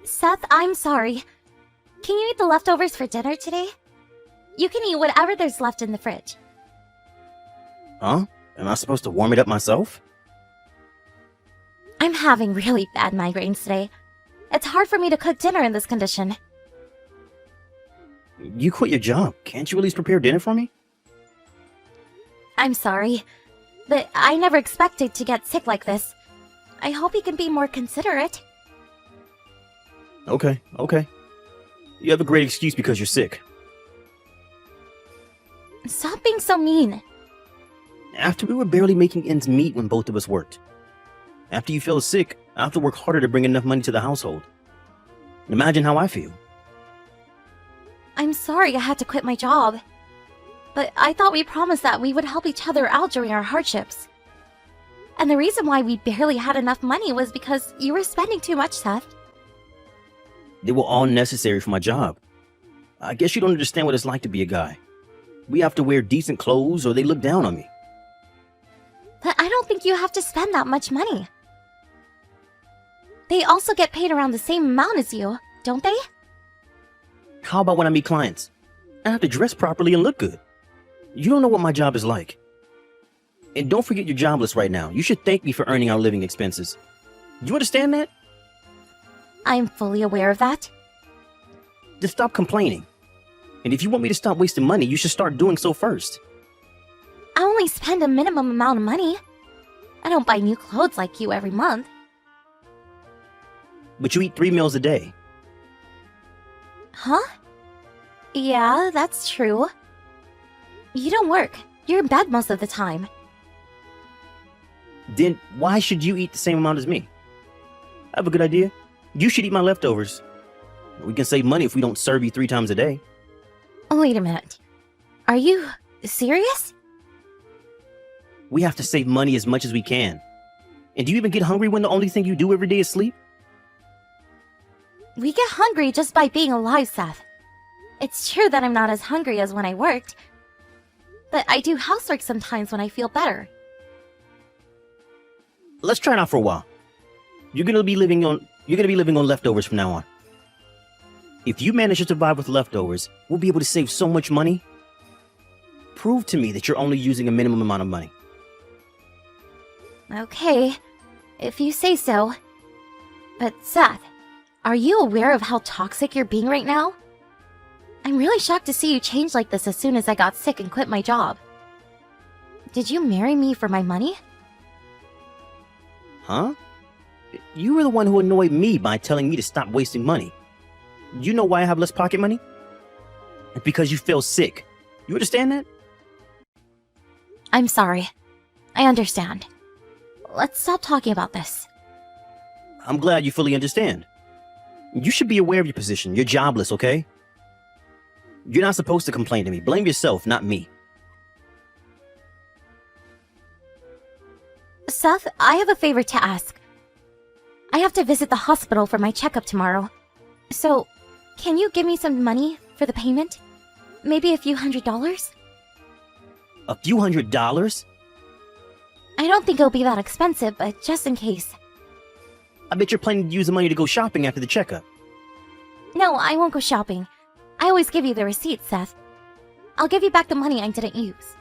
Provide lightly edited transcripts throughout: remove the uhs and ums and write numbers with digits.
Seth, I'm sorry. Can you eat the leftovers for dinner today? You can eat whatever there's left in the fridge. Huh? Am I supposed to warm it up myself? I'm having really bad migraines today. It's hard for me to cook dinner in this condition. You quit your job. Can't you at least prepare dinner for me? I'm sorry, but I never expected to get sick like this. I hope you can be more considerate. Okay. You have a great excuse because you're sick. Stop being so mean. After we were barely making ends meet when both of us worked. After you fell sick, I have to work harder to bring enough money to the household. Imagine how I feel. I'm sorry I had to quit my job. But I thought we promised that we would help each other out during our hardships. And the reason why we barely had enough money was because you were spending too much, Seth. They were all necessary for my job. I guess you don't understand what it's like to be a guy. We have to wear decent clothes or they look down on me. But I don't think you have to spend that much money. They also get paid around the same amount as you, don't they? How about when I meet clients? I have to dress properly and look good. You don't know what my job is like. And don't forget you're jobless right now. You should thank me for earning our living expenses. Do you understand that? I'm fully aware of that. Just stop complaining. And if you want me to stop wasting money, you should start doing so first. I only spend a minimum amount of money. I don't buy new clothes like you every month. But you eat 3 meals a day. Huh? Yeah, that's true. You don't work. You're in bed most of the time. Then why should you eat the same amount as me? I have a good idea. You should eat my leftovers. We can save money if we don't serve you 3 times a day. Wait a minute. Are you serious? We have to save money as much as we can. And do you even get hungry when the only thing you do every day is sleep? We get hungry just by being alive, Seth. It's true that I'm not as hungry as when I worked. But I do housework sometimes when I feel better. Let's try it out for a while. You're gonna be living on leftovers from now on. If you manage to survive with leftovers, we'll be able to save so much money. Prove to me that you're only using a minimum amount of money. Okay, if you say so. But Seth, are you aware of how toxic you're being right now? I'm really shocked to see you change like this as soon as I got sick and quit my job. Did you marry me for my money? Huh? You were the one who annoyed me by telling me to stop wasting money. You know why I have less pocket money? It's because you feel sick. You understand that? I'm sorry. I understand. Let's stop talking about this. I'm glad you fully understand. You should be aware of your position. You're jobless, okay? You're not supposed to complain to me. Blame yourself, not me. Seth, I have a favor to ask. I have to visit the hospital for my checkup tomorrow. So, can you give me some money for the payment? Maybe a few $100s? A few $100s? I don't think it'll be that expensive, but just in case. I bet you're planning to use the money to go shopping after the checkup. No, I won't go shopping. I always give you the receipt, Seth. I'll give you back the money I didn't use.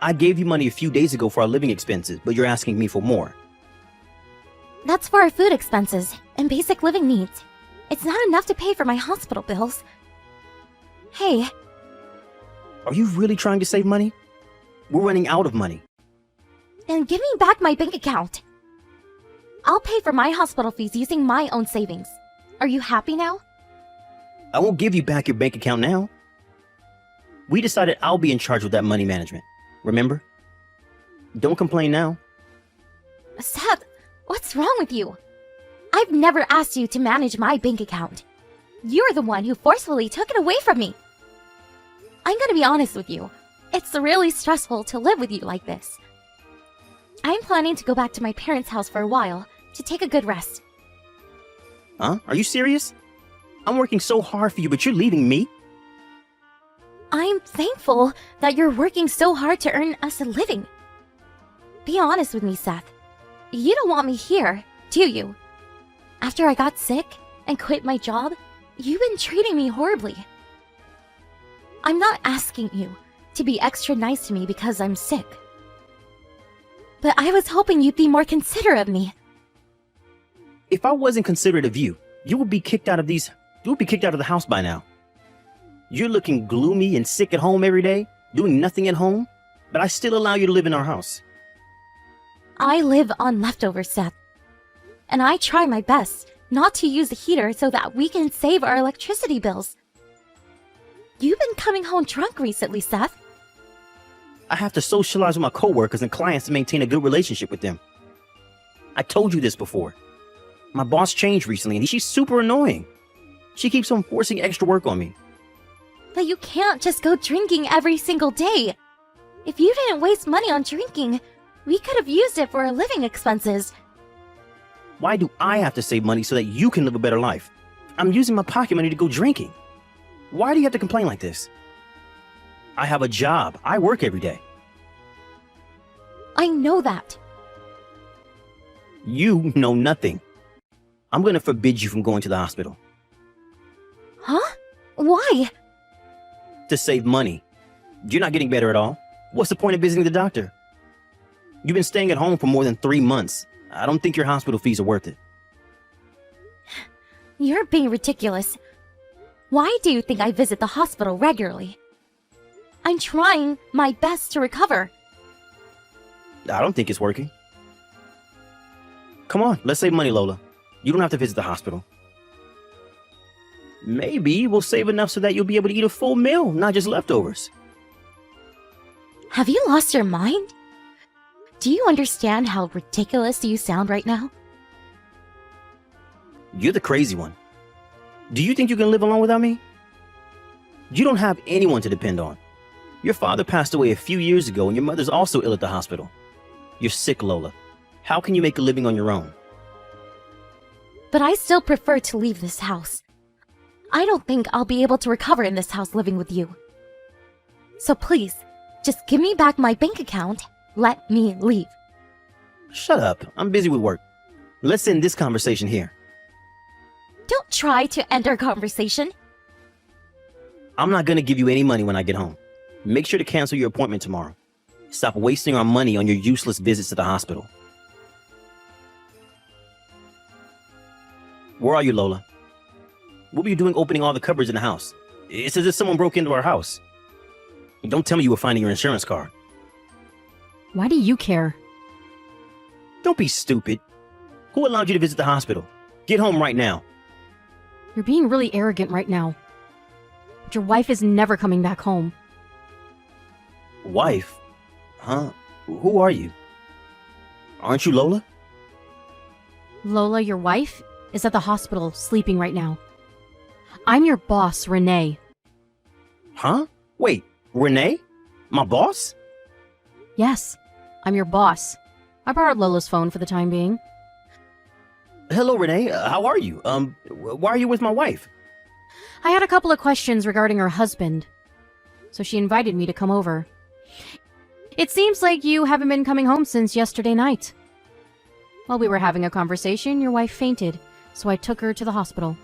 I gave you money a few days ago for our living expenses, but you're asking me for more. That's for our food expenses and basic living needs. It's not enough to pay for my hospital bills. Hey. Are you really trying to save money? We're running out of money. Then give me back my bank account. I'll pay for my hospital fees using my own savings. Are you happy now? I won't give you back your bank account now. We decided I'll be in charge of that money management. Remember? Don't complain now. Seth, what's wrong with you? I've never asked you to manage my bank account. You're the one who forcefully took it away from me. I'm gonna be honest with you. It's really stressful to live with you like this. I'm planning to go back to my parents' house for a while to take a good rest. Huh? Are you serious? I'm working so hard for you, but you're leaving me? I'm thankful that you're working so hard to earn us a living. Be honest with me, Seth. You don't want me here, do you? After I got sick and quit my job, you've been treating me horribly. I'm not asking you to be extra nice to me because I'm sick. But I was hoping you'd be more considerate of me. If I wasn't considerate of you, you would be kicked out of the house by now. You're looking gloomy and sick at home every day, doing nothing at home, but I still allow you to live in our house. I live on leftovers, Seth. And I try my best not to use the heater so that we can save our electricity bills. You've been coming home drunk recently, Seth. I have to socialize with my coworkers and clients to maintain a good relationship with them. I told you this before. My boss changed recently and she's super annoying. She keeps on forcing extra work on me. But you can't just go drinking every single day. If you didn't waste money on drinking, we could have used it for our living expenses. Why do I have to save money so that you can live a better life? I'm using my pocket money to go drinking. Why do you have to complain like this? I have a job. I work every day. I know that. You know nothing. I'm going to forbid you from going to the hospital. Huh? Why? To save money. You're not getting better at all. What's the point of visiting the doctor? You've been staying at home for more than 3 months. I don't think your hospital fees are worth it. You're being ridiculous. Why do you think I visit the hospital regularly? I'm trying my best to recover. I don't think it's working. Come on, let's save money, Lola. You don't have to visit the hospital. Maybe we'll save enough so that you'll be able to eat a full meal, not just leftovers. Have you lost your mind? Do you understand how ridiculous you sound right now? You're the crazy one. Do you think you can live alone without me? You don't have anyone to depend on. Your father passed away a few years ago and your mother's also ill at the hospital. You're sick, Lola. How can you make a living on your own? But I still prefer to leave this house. I don't think I'll be able to recover in this house living with you. So please, just give me back my bank account. Let me leave. Shut up. I'm busy with work. Let's end this conversation here. Don't try to end our conversation. I'm not going to give you any money when I get home. Make sure to cancel your appointment tomorrow. Stop wasting our money on your useless visits to the hospital. Where are you, Lola? What were you doing opening all the cupboards in the house? It's as if someone broke into our house. Don't tell me you were finding your insurance card. Why do you care? Don't be stupid. Who allowed you to visit the hospital? Get home right now. You're being really arrogant right now. But your wife is never coming back home. Wife? Huh? Who are you? Aren't you Lola? Lola, your wife, is at the hospital sleeping right now. I'm your boss, Renee. Huh? Wait, Renee? My boss? Yes, I'm your boss. I borrowed Lola's phone for the time being. Hello, Renee. How are you? Why are you with my wife? I had a couple of questions regarding her husband, so she invited me to come over. It seems like you haven't been coming home since yesterday night. While we were having a conversation, your wife fainted, so I took her to the hospital.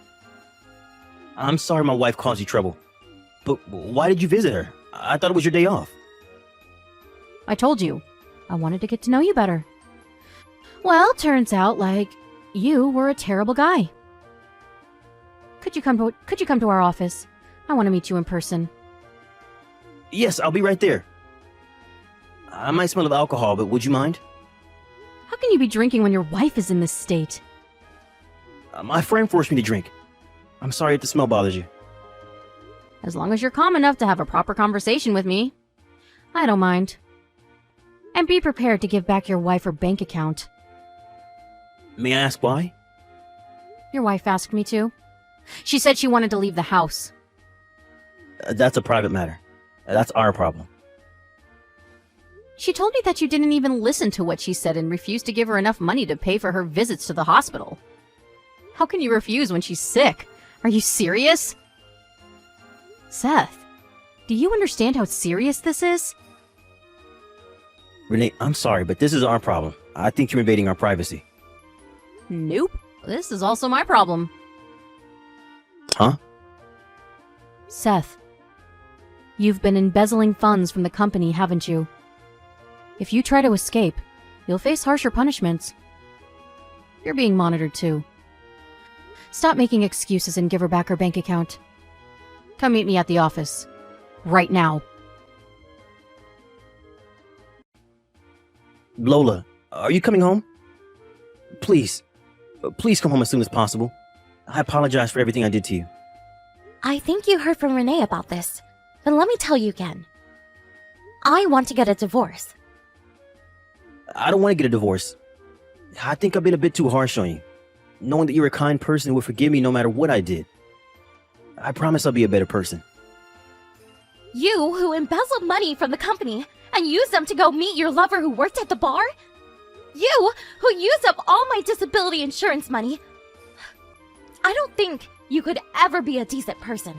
I'm sorry my wife caused you trouble. But why did you visit her? I thought it was your day off. I told you, I wanted to get to know you better. Well, turns out, you were a terrible guy. Could you come to our office? I want to meet you in person. Yes, I'll be right there. I might smell of alcohol, but would you mind? How can you be drinking when your wife is in this state? My friend forced me to drink. I'm sorry if the smell bothers you. As long as you're calm enough to have a proper conversation with me, I don't mind. And be prepared to give back your wife her bank account. May I ask why? Your wife asked me to. She said she wanted to leave the house. That's a private matter. That's our problem. She told me that you didn't even listen to what she said and refused to give her enough money to pay for her visits to the hospital. How can you refuse when she's sick? Are you serious? Seth, do you understand how serious this is? Renee, I'm sorry, but this is our problem. I think you're invading our privacy. Nope. this is also my problem. Huh? Seth, you've been embezzling funds from the company, haven't you? If you try to escape, you'll face harsher punishments. You're being monitored too. Stop making excuses and give her back her bank account. Come meet me at the office. Right now. Lola, are you coming home? Please. Please come home as soon as possible. I apologize for everything I did to you. I think you heard from Renee about this, but let me tell you again. I want to get a divorce. I don't want to get a divorce. I think I've been a bit too harsh on you, knowing that you're a kind person who will forgive me no matter what I did. I promise I'll be a better person. You who embezzled money from the company and used them to go meet your lover who worked at the bar? You who used up all my disability insurance money? I don't think you could ever be a decent person.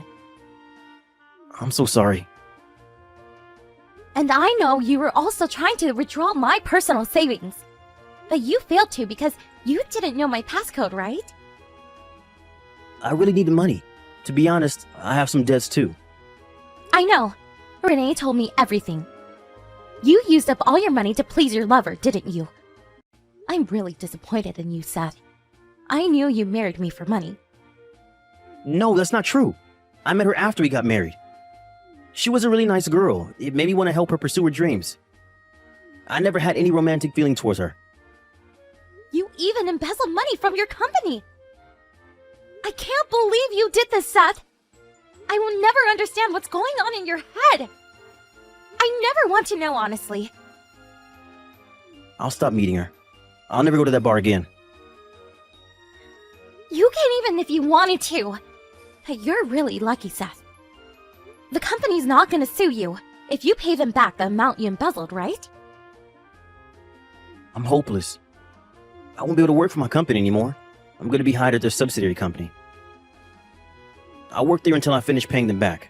I'm so sorry. And I know you were also trying to withdraw my personal savings. But you failed to because you didn't know my passcode, right? I really need the money. To be honest, I have some debts too. I know. Renee told me everything. You used up all your money to please your lover, didn't you? I'm really disappointed in you, Seth. I knew you married me for money. No, that's not true. I met her after we got married. She was a really nice girl. It made me want to help her pursue her dreams. I never had any romantic feeling towards her. You even embezzled money from your company. I can't believe you did this, Seth. I will never understand what's going on in your head. I never want to know, honestly. I'll stop meeting her. I'll never go to that bar again. You can't even if you wanted to. But you're really lucky, Seth. The company's not gonna sue you if you pay them back the amount you embezzled, right? I'm hopeless. I won't be able to work for my company anymore. I'm going to be hired at their subsidiary company. I'll work there until I finish paying them back.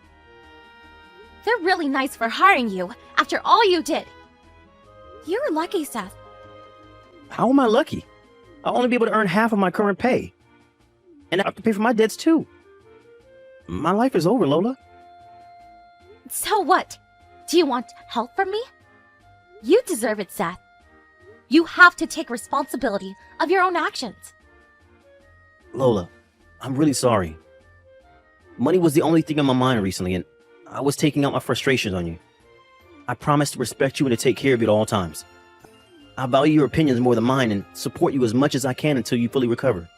They're really nice for hiring you after all you did. You're lucky, Seth. How am I lucky? I'll only be able to earn half of my current pay. And I have to pay for my debts too. My life is over, Lola. So what? Do you want help from me? You deserve it, Seth. You have to take responsibility of your own actions. Lola, I'm really sorry. Money was the only thing on my mind recently, and I was taking out my frustrations on you. I promise to respect you and to take care of you at all times. I value your opinions more than mine and support you as much as I can until you fully recover.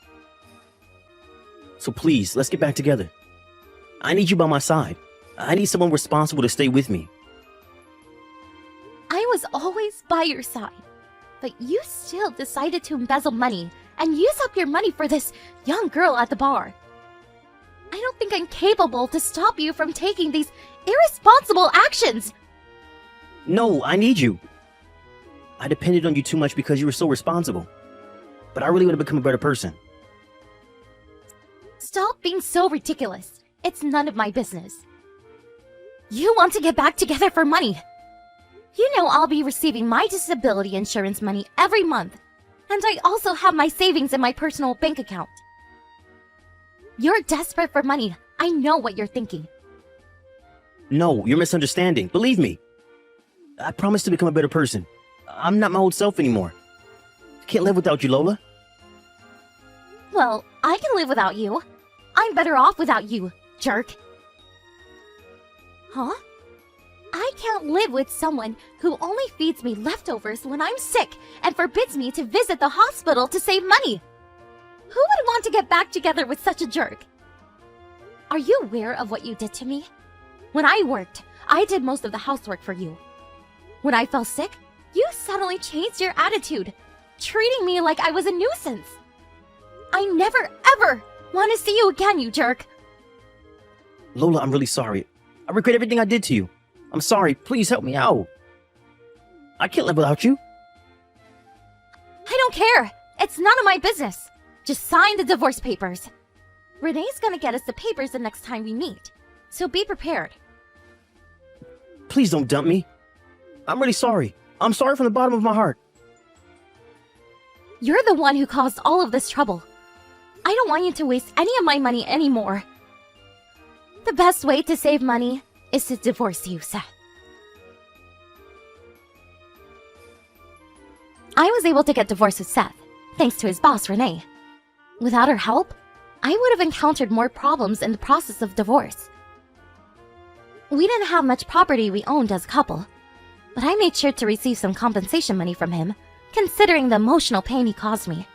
So please, let's get back together. I need you by my side. I need someone responsible to stay with me. I was always by your side, but you still decided to embezzle money and use up your money for this young girl at the bar. I don't think I'm capable to stop you from taking these irresponsible actions. No, I need you. I depended on you too much because you were so responsible. But I really would have become a better person. Stop being so ridiculous. It's none of my business. You want to get back together for money. You know I'll be receiving my disability insurance money every month, and I also have my savings in my personal bank account. You're desperate for money. I know what you're thinking. No, you're misunderstanding. Believe me. I promise to become a better person. I'm not my old self anymore. I can't live without you, Lola. Well, I can live without you. I'm better off without you, jerk. Huh? I can't live with someone who only feeds me leftovers when I'm sick and forbids me to visit the hospital to save money. Who would want to get back together with such a jerk? Are you aware of what you did to me? When I worked, I did most of the housework for you. When I fell sick, you suddenly changed your attitude, treating me like I was a nuisance. I never, ever want to see you again, you jerk. Lola, I'm really sorry. I regret everything I did to you. I'm sorry. Please help me out. I can't live without you. I don't care. It's none of my business. Just sign the divorce papers. Renee's gonna get us the papers the next time we meet, so be prepared. Please don't dump me. I'm really sorry. I'm sorry from the bottom of my heart. You're the one who caused all of this trouble. I don't want you to waste any of my money anymore. The best way to save money is to divorce you, Seth. I was able to get divorced with Seth, thanks to his boss, Renee. Without her help, I would have encountered more problems in the process of divorce. We didn't have much property we owned as a couple, but I made sure to receive some compensation money from him, considering the emotional pain he caused me.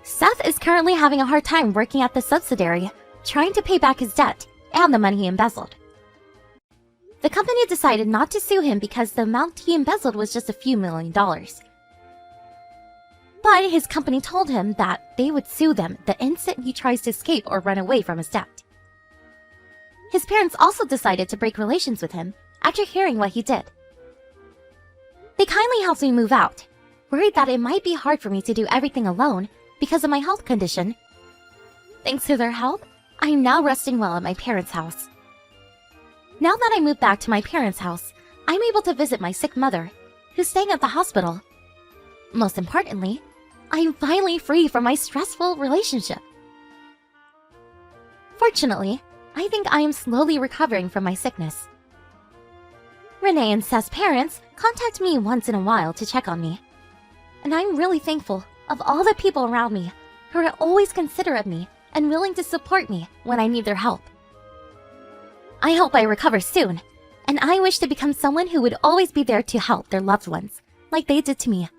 Seth is currently having a hard time working at the subsidiary, trying to pay back his debt and the money he embezzled. The company decided not to sue him because the amount he embezzled was just a few $1,000,000. But his company told him that they would sue them the instant he tries to escape or run away from his debt. His parents also decided to break relations with him after hearing what he did. They kindly helped me move out, worried that it might be hard for me to do everything alone because of my health condition. Thanks to their help, I am now resting well at my parents' house. Now that I moved back to my parents' house, I'm able to visit my sick mother, who's staying at the hospital. Most importantly, I'm finally free from my stressful relationship. Fortunately, I think I am slowly recovering from my sickness. Renee and Seth's parents contact me once in a while to check on me. And I'm really thankful of all the people around me who are always considerate of me and willing to support me when I need their help. I hope I recover soon, and I wish to become someone who would always be there to help their loved ones, like they did to me.